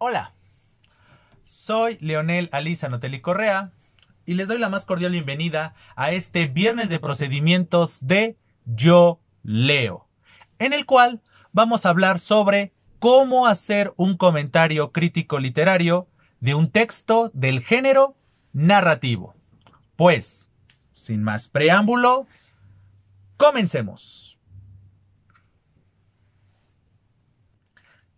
Hola, soy Leonel Alisa Notelli Correa y les doy la más cordial bienvenida a este viernes de procedimientos de Yo Leo, en el cual vamos a hablar sobre cómo hacer un comentario crítico literario de un texto del género narrativo. Pues, sin más preámbulo, comencemos.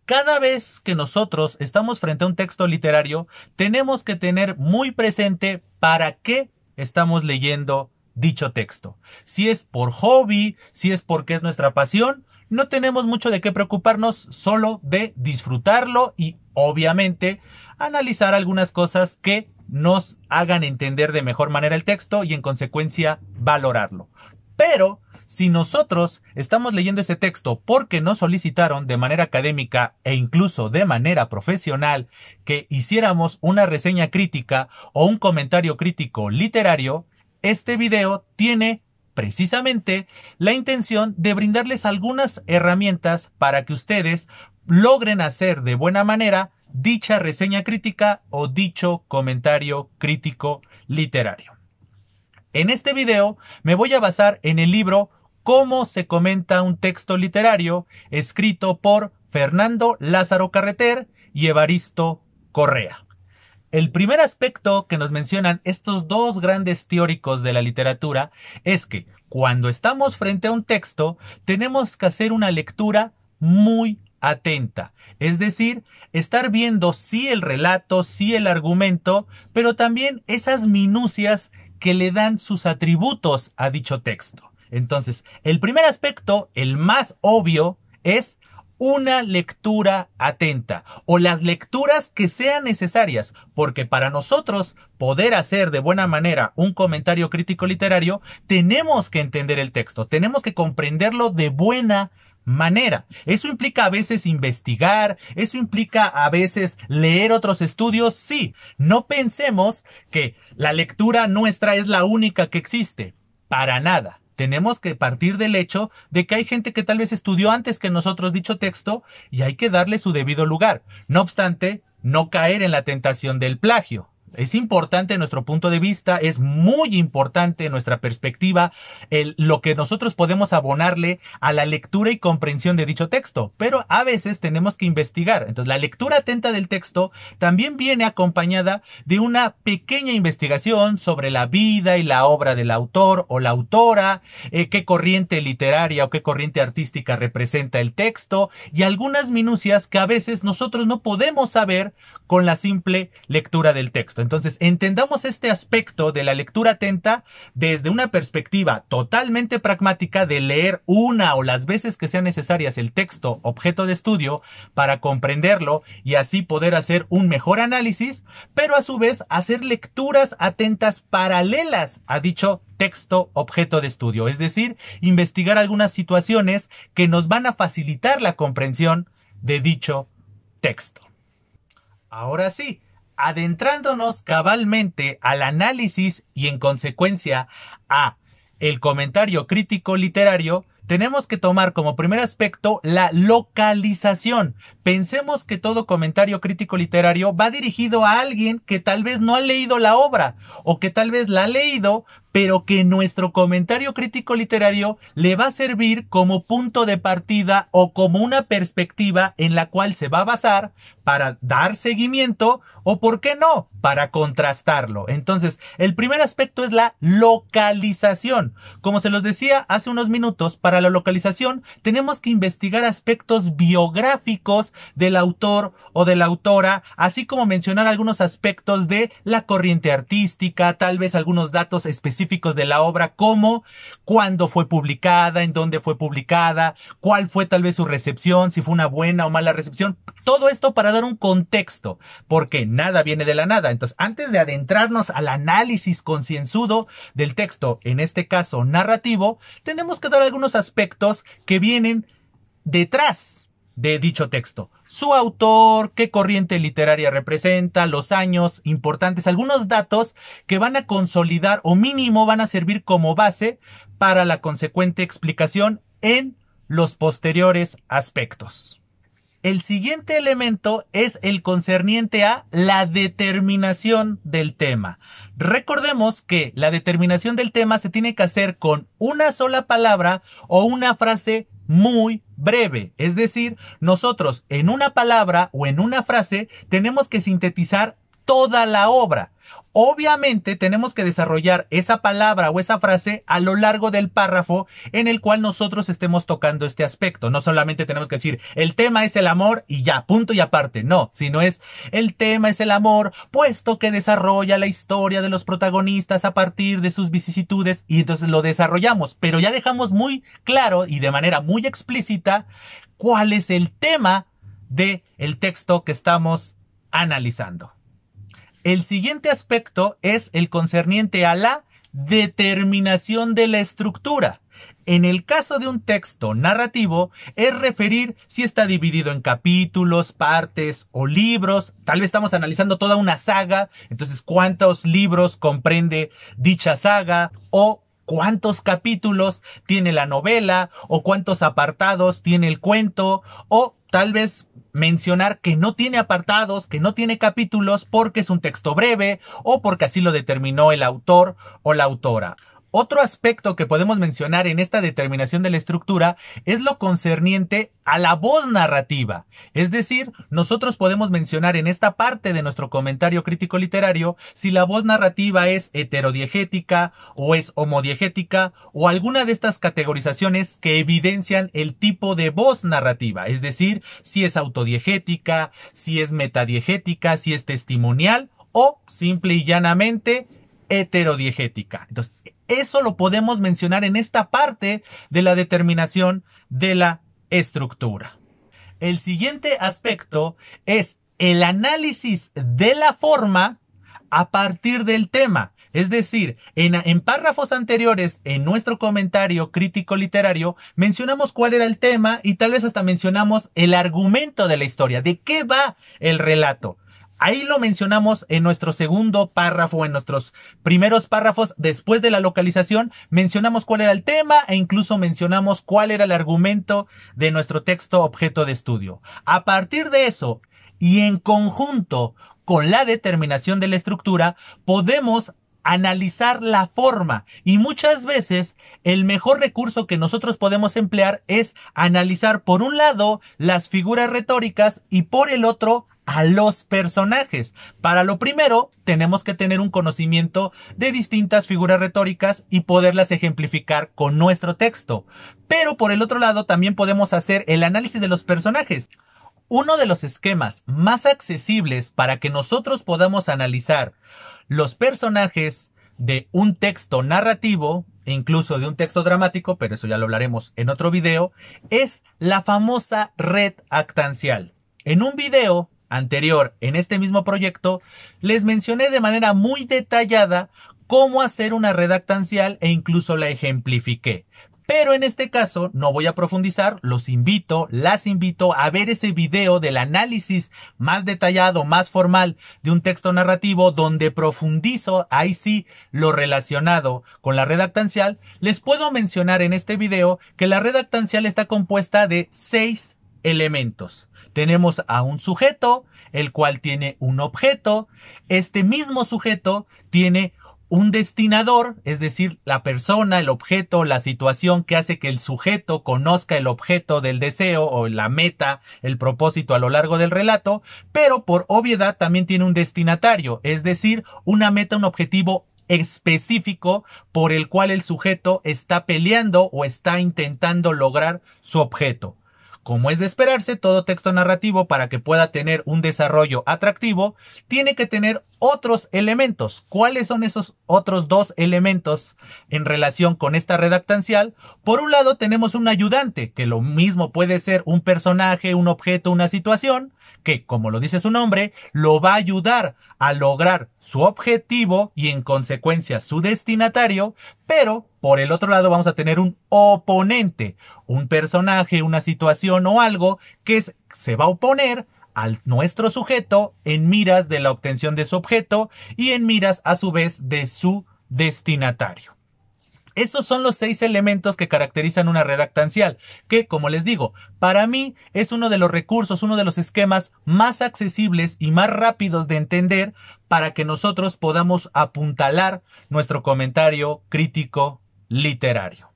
Cada vez que nosotros estamos frente a un texto literario, tenemos que tener muy presente para qué estamos leyendo dicho texto. Si es por hobby, si es porque es nuestra pasión, no tenemos mucho de qué preocuparnos, solo de disfrutarlo y, obviamente, analizar algunas cosas que nos hagan entender de mejor manera el texto y, en consecuencia, valorarlo. Pero si nosotros estamos leyendo ese texto porque nos solicitaron de manera académica e incluso de manera profesional que hiciéramos una reseña crítica o un comentario crítico literario, este video tiene precisamente la intención de brindarles algunas herramientas para que ustedes logren hacer de buena manera dicha reseña crítica o dicho comentario crítico literario. En este video me voy a basar en el libro Cómo se comenta un texto literario, escrito por Fernando Lázaro Carreter y Evaristo Correa. El primer aspecto que nos mencionan estos dos grandes teóricos de la literatura es que cuando estamos frente a un texto tenemos que hacer una lectura muy atenta, es decir, estar viendo sí el relato, sí el argumento, pero también esas minucias que le dan sus atributos a dicho texto. Entonces, el primer aspecto, el más obvio, es una lectura atenta o las lecturas que sean necesarias, porque para nosotros poder hacer de buena manera un comentario crítico literario, tenemos que entender el texto, tenemos que comprenderlo de buena manera. Eso implica a veces investigar, eso implica a veces leer otros estudios, sí. No pensemos que la lectura nuestra es la única que existe, para nada. Tenemos que partir del hecho de que hay gente que tal vez estudió antes que nosotros dicho texto y hay que darle su debido lugar. No obstante, no caer en la tentación del plagio. Es importante nuestro punto de vista, es muy importante nuestra perspectiva, lo que nosotros podemos abonarle a la lectura y comprensión de dicho texto, pero a veces tenemos que investigar. Entonces, la lectura atenta del texto también viene acompañada de una pequeña investigación sobre la vida y la obra del autor o la autora, qué corriente literaria o qué corriente artística representa el texto y algunas minucias que a veces nosotros no podemos saber con la simple lectura del texto. Entonces, entendamos este aspecto de la lectura atenta desde una perspectiva totalmente pragmática de leer una o las veces que sean necesarias el texto objeto de estudio para comprenderlo y así poder hacer un mejor análisis, pero a su vez hacer lecturas atentas paralelas a dicho texto objeto de estudio, es decir, investigar algunas situaciones que nos van a facilitar la comprensión de dicho texto. Ahora sí, adentrándonos cabalmente al análisis y en consecuencia a el comentario crítico literario, tenemos que tomar como primer aspecto la localización. Pensemos que todo comentario crítico literario va dirigido a alguien que tal vez no ha leído la obra o que tal vez la ha leído, pero que nuestro comentario crítico literario le va a servir como punto de partida o como una perspectiva en la cual se va a basar para dar seguimiento o, ¿por qué no?, para contrastarlo. Entonces, el primer aspecto es la localización. Como se los decía hace unos minutos, para la localización tenemos que investigar aspectos biográficos del autor o de la autora, así como mencionar algunos aspectos de la corriente artística, tal vez algunos datos específicos de la obra, como cuándo fue publicada, en dónde fue publicada, cuál fue tal vez su recepción, si fue una buena o mala recepción. Todo esto para dar un contexto, porque nada viene de la nada. Entonces, antes de adentrarnos al análisis concienzudo del texto, en este caso narrativo, tenemos que dar algunos aspectos que vienen detrás de dicho texto. Su autor, qué corriente literaria representa, los años importantes, algunos datos que van a consolidar o mínimo van a servir como base para la consecuente explicación en los posteriores aspectos. El siguiente elemento es el concerniente a la determinación del tema. Recordemos que la determinación del tema se tiene que hacer con una sola palabra o una frase muy breve. Es decir, nosotros en una palabra o en una frase tenemos que sintetizar toda la obra. Obviamente tenemos que desarrollar esa palabra o esa frase a lo largo del párrafo en el cual nosotros estemos tocando este aspecto. No solamente tenemos que decir el tema es el amor y ya, punto y aparte. No, sino es el tema es el amor, puesto que desarrolla la historia de los protagonistas a partir de sus vicisitudes, y entonces lo desarrollamos, pero ya dejamos muy claro y de manera muy explícita cuál es el tema del texto que estamos analizando. El siguiente aspecto es el concerniente a la determinación de la estructura. En el caso de un texto narrativo, es referir si está dividido en capítulos, partes o libros. Tal vez estamos analizando toda una saga, entonces cuántos libros comprende dicha saga, o cuántos capítulos tiene la novela, o cuántos apartados tiene el cuento, o tal vez mencionar que no tiene apartados, que no tiene capítulos porque es un texto breve o porque así lo determinó el autor o la autora. Otro aspecto que podemos mencionar en esta determinación de la estructura es lo concerniente a la voz narrativa. Es decir, nosotros podemos mencionar en esta parte de nuestro comentario crítico literario si la voz narrativa es heterodiegética o es homodiegética o alguna de estas categorizaciones que evidencian el tipo de voz narrativa. Es decir, si es autodiegética, si es metadiegética, si es testimonial o simple y llanamente heterodiegética. Entonces, eso lo podemos mencionar en esta parte de la determinación de la estructura. El siguiente aspecto es el análisis de la forma a partir del tema. Es decir, en párrafos anteriores, en nuestro comentario crítico literario, mencionamos cuál era el tema y tal vez hasta mencionamos el argumento de la historia, de qué va el relato. Ahí lo mencionamos en nuestro segundo párrafo, en nuestros primeros párrafos, después de la localización, mencionamos cuál era el tema e incluso mencionamos cuál era el argumento de nuestro texto objeto de estudio. A partir de eso, y en conjunto con la determinación de la estructura, podemos analizar la forma, y muchas veces el mejor recurso que nosotros podemos emplear es analizar por un lado las figuras retóricas y por el otro a los personajes. Para lo primero, tenemos que tener un conocimiento de distintas figuras retóricas y poderlas ejemplificar con nuestro texto. Pero por el otro lado, también podemos hacer el análisis de los personajes. Uno de los esquemas más accesibles para que nosotros podamos analizar los personajes de un texto narrativo e incluso de un texto dramático, pero eso ya lo hablaremos en otro video, es la famosa red actancial. En un video anterior en este mismo proyecto, les mencioné de manera muy detallada cómo hacer una red actancial e incluso la ejemplifiqué. Pero en este caso no voy a profundizar, las invito a ver ese video del análisis más detallado, más formal de un texto narrativo donde profundizo, ahí sí, lo relacionado con la red actancial. Les puedo mencionar en este video que la red actancial está compuesta de 6 elementos. Tenemos a un sujeto, el cual tiene un objeto. Este mismo sujeto tiene un destinador, es decir, la persona, el objeto, la situación que hace que el sujeto conozca el objeto del deseo o la meta, el propósito a lo largo del relato, pero por obviedad también tiene un destinatario, es decir, una meta, un objetivo específico por el cual el sujeto está peleando o está intentando lograr su objeto. Como es de esperarse, todo texto narrativo, para que pueda tener un desarrollo atractivo, tiene que tener otros elementos. ¿Cuáles son esos otros 2 elementos en relación con esta red actancial? Por un lado tenemos un ayudante, que lo mismo puede ser un personaje, un objeto, una situación, que, como lo dice su nombre, lo va a ayudar a lograr su objetivo y en consecuencia su destinatario, pero por el otro lado vamos a tener un oponente, un personaje, una situación o algo que se va a oponer a nuestro sujeto en miras de la obtención de su objeto y en miras a su vez de su destinatario. Esos son los 6 elementos que caracterizan una redactancial, que, como les digo, para mí es uno de los recursos, uno de los esquemas más accesibles y más rápidos de entender para que nosotros podamos apuntalar nuestro comentario crítico literario.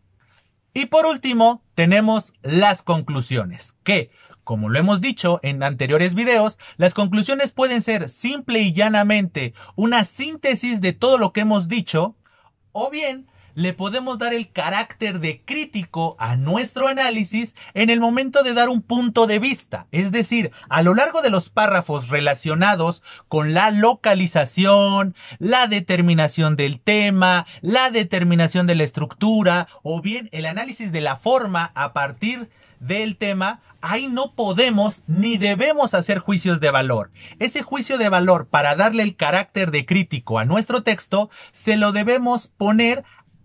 Y por último, tenemos las conclusiones, que, como lo hemos dicho en anteriores videos, las conclusiones pueden ser simple y llanamente una síntesis de todo lo que hemos dicho, o bien le podemos dar el carácter de crítico a nuestro análisis en el momento de dar un punto de vista. Es decir, a lo largo de los párrafos relacionados con la localización, la determinación del tema, la determinación de la estructura, o bien el análisis de la forma a partir del tema, ahí no podemos ni debemos hacer juicios de valor. Ese juicio de valor, para darle el carácter de crítico a nuestro texto, se lo debemos poner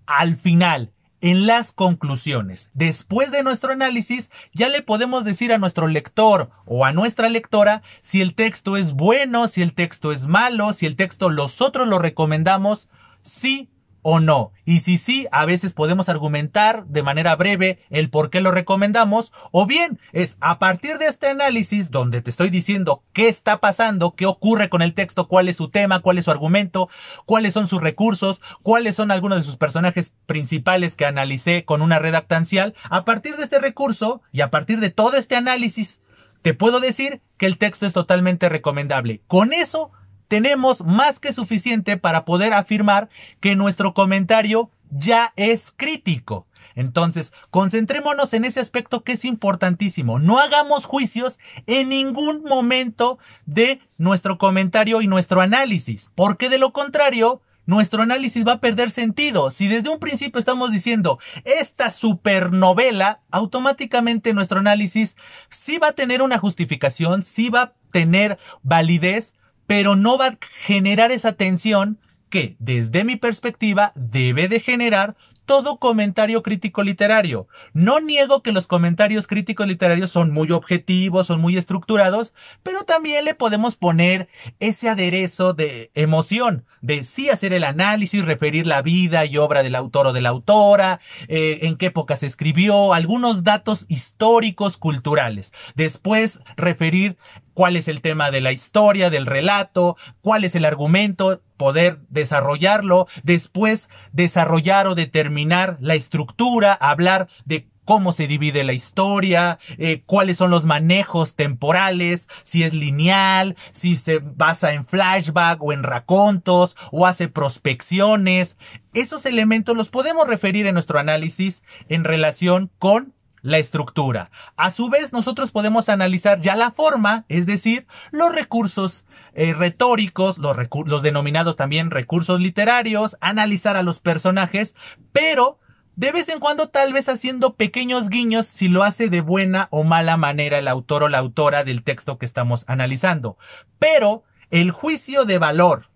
al final, en las conclusiones. Después de nuestro análisis, ya le podemos decir a nuestro lector o a nuestra lectora si el texto es bueno, si el texto es malo, si el texto nosotros lo recomendamos, sí o no. Y si sí, a veces podemos argumentar de manera breve el por qué lo recomendamos, o bien es a partir de este análisis donde te estoy diciendo qué está pasando, qué ocurre con el texto, cuál es su tema, cuál es su argumento, cuáles son sus recursos, cuáles son algunos de sus personajes principales que analicé con una redactancial. A partir de este recurso y a partir de todo este análisis, te puedo decir que el texto es totalmente recomendable. Con eso tenemos más que suficiente para poder afirmar que nuestro comentario ya es crítico. Entonces, concentrémonos en ese aspecto que es importantísimo. No hagamos juicios en ningún momento de nuestro comentario y nuestro análisis, porque de lo contrario, nuestro análisis va a perder sentido. Si desde un principio estamos diciendo esta supernovela, automáticamente nuestro análisis sí va a tener una justificación, sí va a tener validez, pero no va a generar esa tensión que, desde mi perspectiva, debe de generar todo comentario crítico literario. No niego que los comentarios críticos literarios son muy objetivos, son muy estructurados, pero también le podemos poner ese aderezo de emoción, de sí hacer el análisis, referir la vida y obra del autor o de la autora, en qué época se escribió, algunos datos históricos, culturales. Después, referir cuál es el tema de la historia, del relato, cuál es el argumento, poder desarrollarlo, después desarrollar o determinar la estructura, hablar de cómo se divide la historia, cuáles son los manejos temporales, si es lineal, si se basa en flashback o en racontos o hace prospecciones. Esos elementos los podemos referir en nuestro análisis en relación con la estructura. A su vez, nosotros podemos analizar ya la forma, es decir, los recursos retóricos, los denominados también recursos literarios, analizar a los personajes, pero de vez en cuando tal vez haciendo pequeños guiños si lo hace de buena o mala manera el autor o la autora del texto que estamos analizando. Pero el juicio de valor,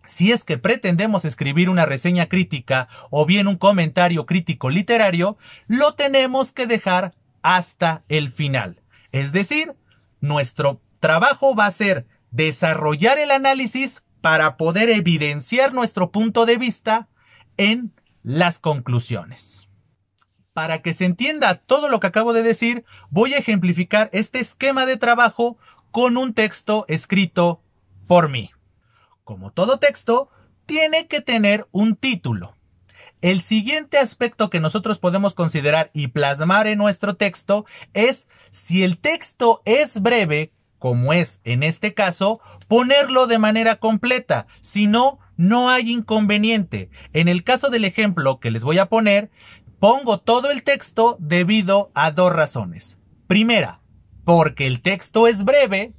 si es que pretendemos escribir una reseña crítica o bien un comentario crítico literario, lo tenemos que dejar hasta el final. Es decir, nuestro trabajo va a ser desarrollar el análisis para poder evidenciar nuestro punto de vista en las conclusiones. Para que se entienda todo lo que acabo de decir, voy a ejemplificar este esquema de trabajo con un texto escrito por mí. Como todo texto, tiene que tener un título. El siguiente aspecto que nosotros podemos considerar y plasmar en nuestro texto es si el texto es breve, como es en este caso, ponerlo de manera completa. Si no, no hay inconveniente. En el caso del ejemplo que les voy a poner, pongo todo el texto debido a 2 razones. Primera, porque el texto es breve.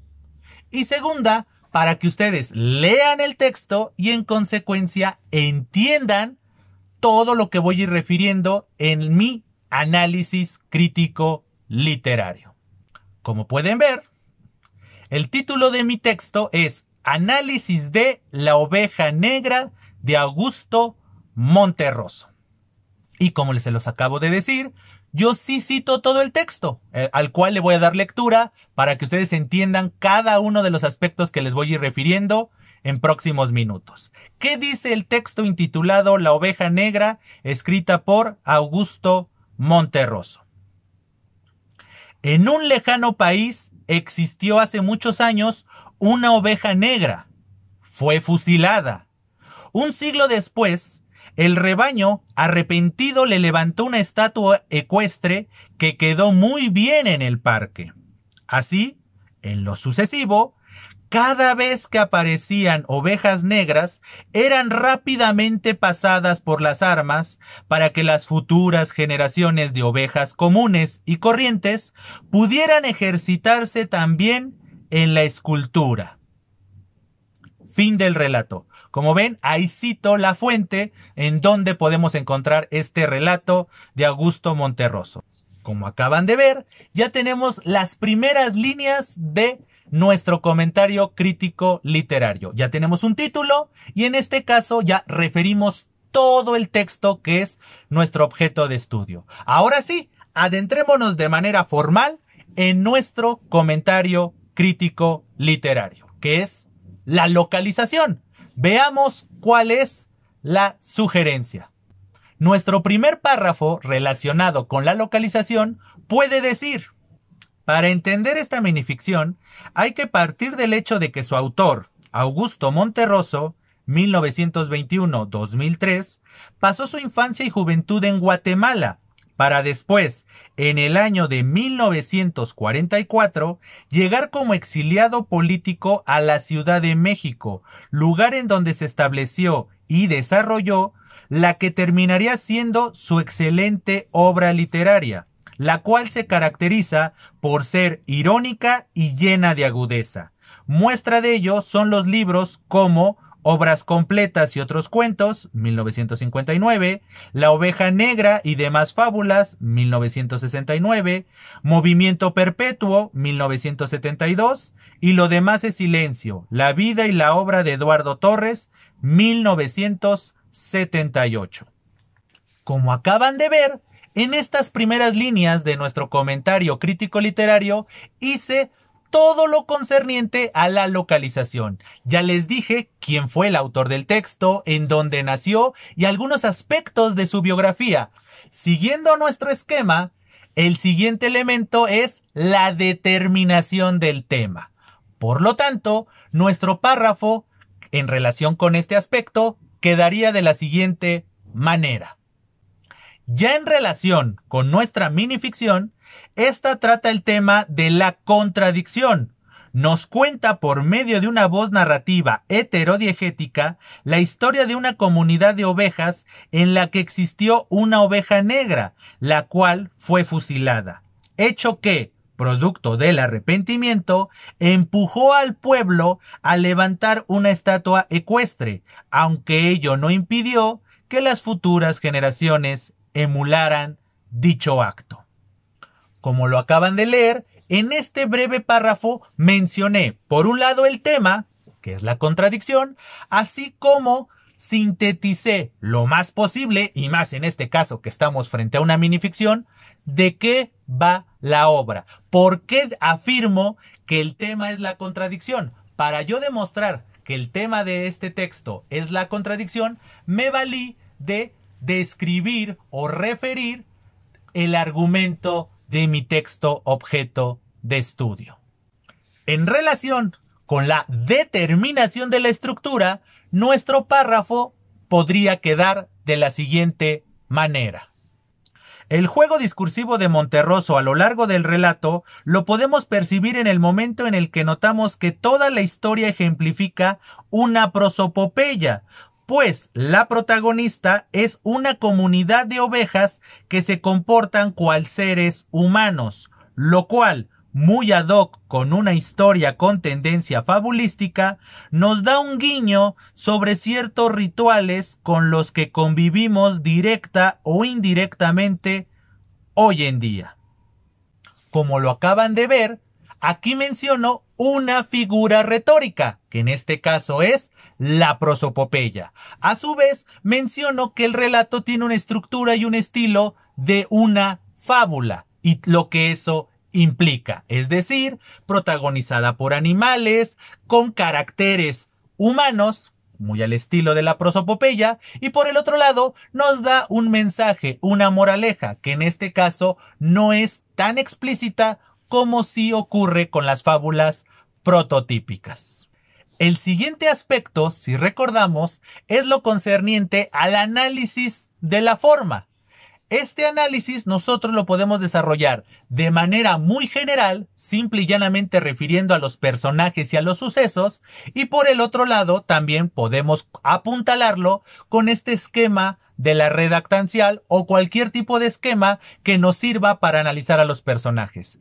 Y segunda, para que ustedes lean el texto y en consecuencia entiendan todo lo que voy a ir refiriendo en mi análisis crítico literario. Como pueden ver, el título de mi texto es Análisis de La oveja negra de Augusto Monterroso. Y como se los acabo de decir, yo sí cito todo el texto, al cual le voy a dar lectura para que ustedes entiendan cada uno de los aspectos que les voy a ir refiriendo en próximos minutos. ¿Qué dice el texto intitulado La oveja negra, escrita por Augusto Monterroso? En un lejano país existió hace muchos años una oveja negra. Fue fusilada. Un siglo después, el rebaño, arrepentido, le levantó una estatua ecuestre que quedó muy bien en el parque. Así, en lo sucesivo, cada vez que aparecían ovejas negras, eran rápidamente pasadas por las armas para que las futuras generaciones de ovejas comunes y corrientes pudieran ejercitarse también en la escultura. Fin del relato. Como ven, ahí cito la fuente en donde podemos encontrar este relato de Augusto Monterroso. Como acaban de ver, ya tenemos las primeras líneas de nuestro comentario crítico literario. Ya tenemos un título y en este caso ya referimos todo el texto que es nuestro objeto de estudio. Ahora sí, adentrémonos de manera formal en nuestro comentario crítico literario, que es la localización. Veamos cuál es la sugerencia. Nuestro primer párrafo relacionado con la localización puede decir: para entender esta minificción, hay que partir del hecho de que su autor, Augusto Monterroso, 1921-2003, pasó su infancia y juventud en Guatemala, para después, en el año de 1944, llegar como exiliado político a la Ciudad de México, lugar en donde se estableció y desarrolló la que terminaría siendo su excelente obra literaria, la cual se caracteriza por ser irónica y llena de agudeza. Muestra de ello son los libros como Obras completas y otros cuentos, 1959, La oveja negra y demás fábulas, 1969, Movimiento perpetuo, 1972, y Lo demás es silencio, la vida y la obra de Eduardo Torres, 1978. Como acaban de ver, en estas primeras líneas de nuestro comentario crítico literario hice todo lo concerniente a la localización. Ya les dije quién fue el autor del texto, en dónde nació y algunos aspectos de su biografía. Siguiendo nuestro esquema, el siguiente elemento es la determinación del tema. Por lo tanto, nuestro párrafo, en relación con este aspecto, quedaría de la siguiente manera. Ya en relación con nuestra minificción, esta trata el tema de la contradicción. Nos cuenta por medio de una voz narrativa heterodiegética la historia de una comunidad de ovejas en la que existió una oveja negra, la cual fue fusilada. Hecho que, producto del arrepentimiento, empujó al pueblo a levantar una estatua ecuestre, aunque ello no impidió que las futuras generaciones emularan dicho acto. Como lo acaban de leer, en este breve párrafo mencioné, por un lado, el tema, que es la contradicción, así como sinteticé lo más posible, y más en este caso que estamos frente a una minificción, de qué va la obra. ¿Por qué afirmo que el tema es la contradicción? Para yo demostrar que el tema de este texto es la contradicción, me valí de describir o referir el argumento de mi texto objeto de estudio. En relación con la determinación de la estructura, nuestro párrafo podría quedar de la siguiente manera. El juego discursivo de Monterroso a lo largo del relato lo podemos percibir en el momento en el que notamos que toda la historia ejemplifica una prosopopeya, pues la protagonista es una comunidad de ovejas que se comportan cual seres humanos, lo cual, muy ad hoc con una historia con tendencia fabulística, nos da un guiño sobre ciertos rituales con los que convivimos directa o indirectamente hoy en día. Como lo acaban de ver, aquí menciono una figura retórica, que en este caso es la prosopopeya. A su vez, menciono que el relato tiene una estructura y un estilo de una fábula, y lo que eso implica, es decir, protagonizada por animales, con caracteres humanos, muy al estilo de la prosopopeya, y por el otro lado nos da un mensaje, una moraleja, que en este caso no es tan explícita como sí ocurre con las fábulas prototípicas. El siguiente aspecto, si recordamos, es lo concerniente al análisis de la forma. Este análisis nosotros lo podemos desarrollar de manera muy general, simple y llanamente refiriendo a los personajes y a los sucesos, y por el otro lado también podemos apuntalarlo con este esquema de la redactancial o cualquier tipo de esquema que nos sirva para analizar a los personajes.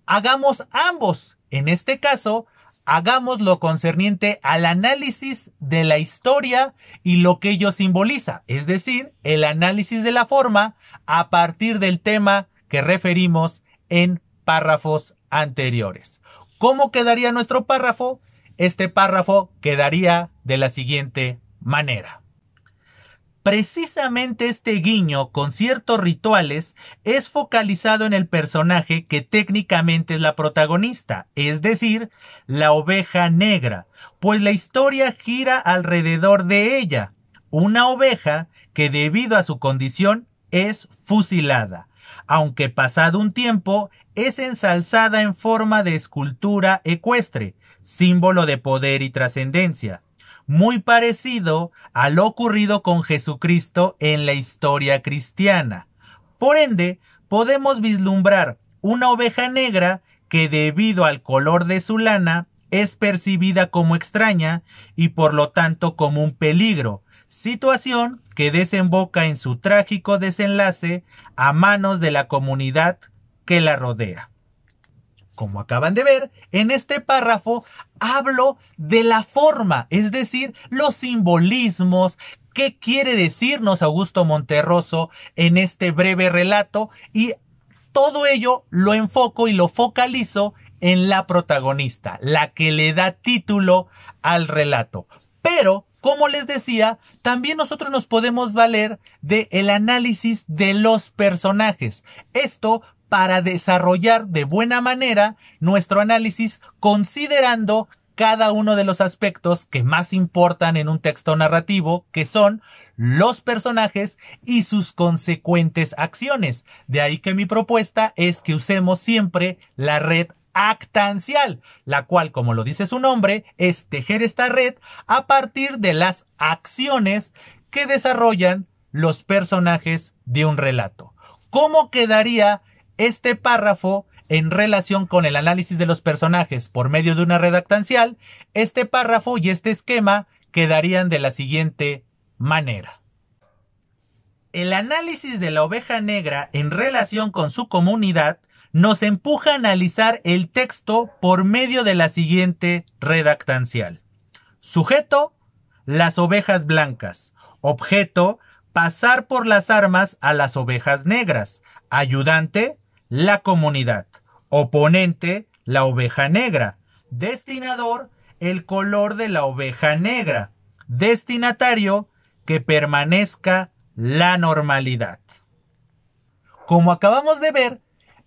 Hagamos ambos. En este caso, hagamos lo concerniente al análisis de la historia y lo que ello simboliza, es decir, el análisis de la forma a partir del tema que referimos en párrafos anteriores. ¿Cómo quedaría nuestro párrafo? Este párrafo quedaría de la siguiente manera. Precisamente este guiño con ciertos rituales es focalizado en el personaje que técnicamente es la protagonista, es decir, la oveja negra, pues la historia gira alrededor de ella, una oveja que debido a su condición es fusilada, aunque pasado un tiempo es ensalzada en forma de escultura ecuestre, símbolo de poder y trascendencia. Muy parecido a lo ocurrido con Jesucristo en la historia cristiana. Por ende, podemos vislumbrar una oveja negra que debido al color de su lana es percibida como extraña y por lo tanto como un peligro, situación que desemboca en su trágico desenlace a manos de la comunidad que la rodea. Como acaban de ver, en este párrafo hablo de la forma, es decir, los simbolismos, qué quiere decirnos Augusto Monterroso en este breve relato, y todo ello lo enfoco y lo focalizo en la protagonista, la que le da título al relato. Pero, como les decía, también nosotros nos podemos valer del análisis de los personajes. Esto para desarrollar de buena manera nuestro análisis considerando cada uno de los aspectos que más importan en un texto narrativo, que son los personajes y sus consecuentes acciones. De ahí que mi propuesta es que usemos siempre la red actancial, la cual, como lo dice su nombre, es tejer esta red a partir de las acciones que desarrollan los personajes de un relato. ¿Cómo quedaría este párrafo en relación con el análisis de los personajes por medio de una redactancial? Este párrafo y este esquema quedarían de la siguiente manera. El análisis de la oveja negra en relación con su comunidad nos empuja a analizar el texto por medio de la siguiente redactancial. Sujeto, las ovejas blancas. Objeto, pasar por las armas a las ovejas negras. Ayudante, la comunidad. Oponente, la oveja negra. Destinador, el color de la oveja negra. Destinatario, que permanezca la normalidad. Como acabamos de ver,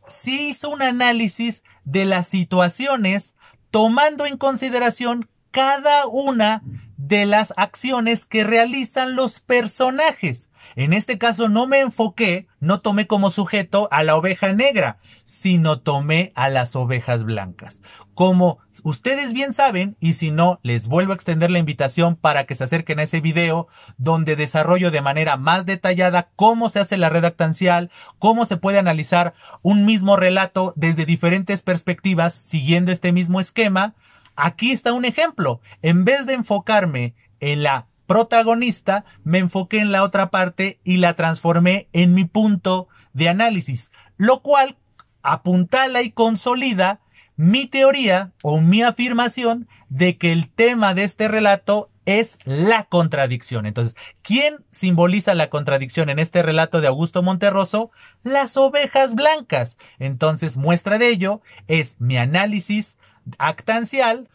se hizo un análisis de las situaciones tomando en consideración cada una de las acciones que realizan los personajes. En este caso no me enfoqué, no tomé como sujeto a la oveja negra, sino tomé a las ovejas blancas. Como ustedes bien saben, y si no, les vuelvo a extender la invitación para que se acerquen a ese video donde desarrollo de manera más detallada cómo se hace la redactancial, cómo se puede analizar un mismo relato desde diferentes perspectivas siguiendo este mismo esquema. Aquí está un ejemplo. En vez de enfocarme en la protagonista, me enfoqué en la otra parte y la transformé en mi punto de análisis, lo cual apuntala y consolida mi teoría o mi afirmación de que el tema de este relato es la contradicción. Entonces, ¿quién simboliza la contradicción en este relato de Augusto Monterroso? Las ovejas blancas. Entonces, muestra de ello es mi análisis actancial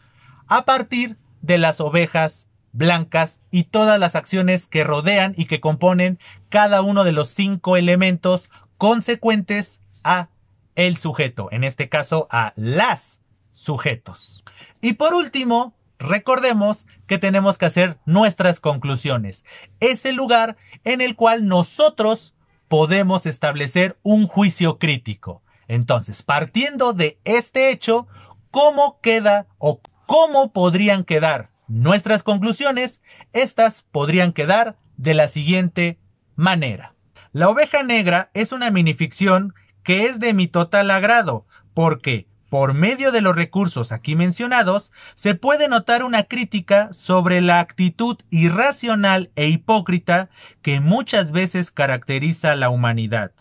a partir de las ovejas blancas y todas las acciones que rodean y que componen cada uno de los 5 elementos consecuentes a el sujeto, en este caso a las sujetos. Y por último, recordemos que tenemos que hacer nuestras conclusiones. Es el lugar en el cual nosotros podemos establecer un juicio crítico. Entonces, partiendo de este hecho, ¿cómo queda o cómo podrían quedar nuestras conclusiones? Estas podrían quedar de la siguiente manera. La oveja negra es una minificción que es de mi total agrado, porque por medio de los recursos aquí mencionados, se puede notar una crítica sobre la actitud irracional e hipócrita que muchas veces caracteriza a la humanidad,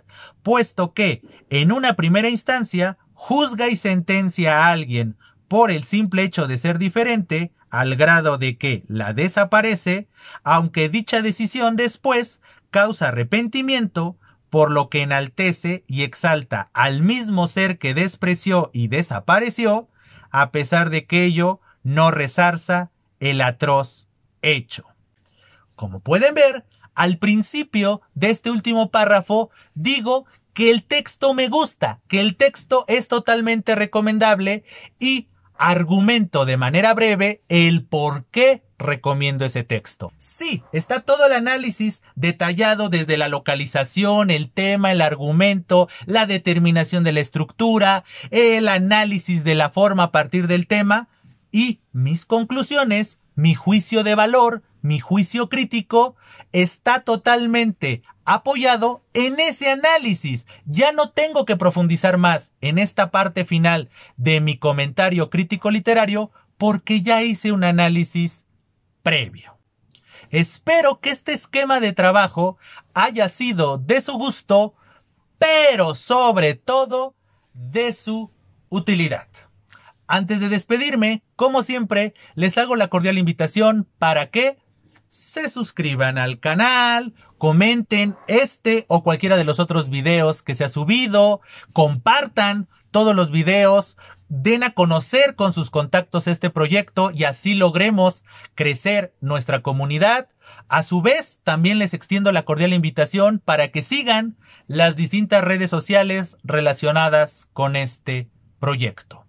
puesto que, en una primera instancia, juzga y sentencia a alguien por el simple hecho de ser diferente, al grado de que la desaparece, aunque dicha decisión después causa arrepentimiento, por lo que enaltece y exalta al mismo ser que despreció y desapareció, a pesar de que ello no resarza el atroz hecho. Como pueden ver, al principio de este último párrafo digo que el texto me gusta, que el texto es totalmente recomendable y argumento de manera breve el por qué recomiendo ese texto. Sí, está todo el análisis detallado desde la localización, el tema, el argumento, la determinación de la estructura, el análisis de la forma a partir del tema y mis conclusiones, mi juicio de valor, mi juicio crítico está totalmente apoyado en ese análisis. Ya no tengo que profundizar más en esta parte final de mi comentario crítico literario porque ya hice un análisis previo. Espero que este esquema de trabajo haya sido de su gusto, pero sobre todo de su utilidad. Antes de despedirme, como siempre, les hago la cordial invitación para que se suscriban al canal, comenten este o cualquiera de los otros videos que se ha subido, compartan todos los videos, den a conocer con sus contactos este proyecto y así logremos crecer nuestra comunidad. A su vez, también les extiendo la cordial invitación para que sigan las distintas redes sociales relacionadas con este proyecto.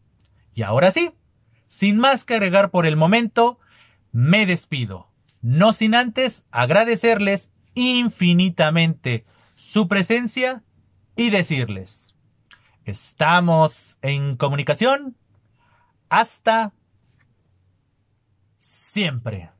Y ahora sí, sin más que agregar por el momento, me despido. No sin antes agradecerles infinitamente su presencia y decirles, estamos en comunicación. Hasta siempre.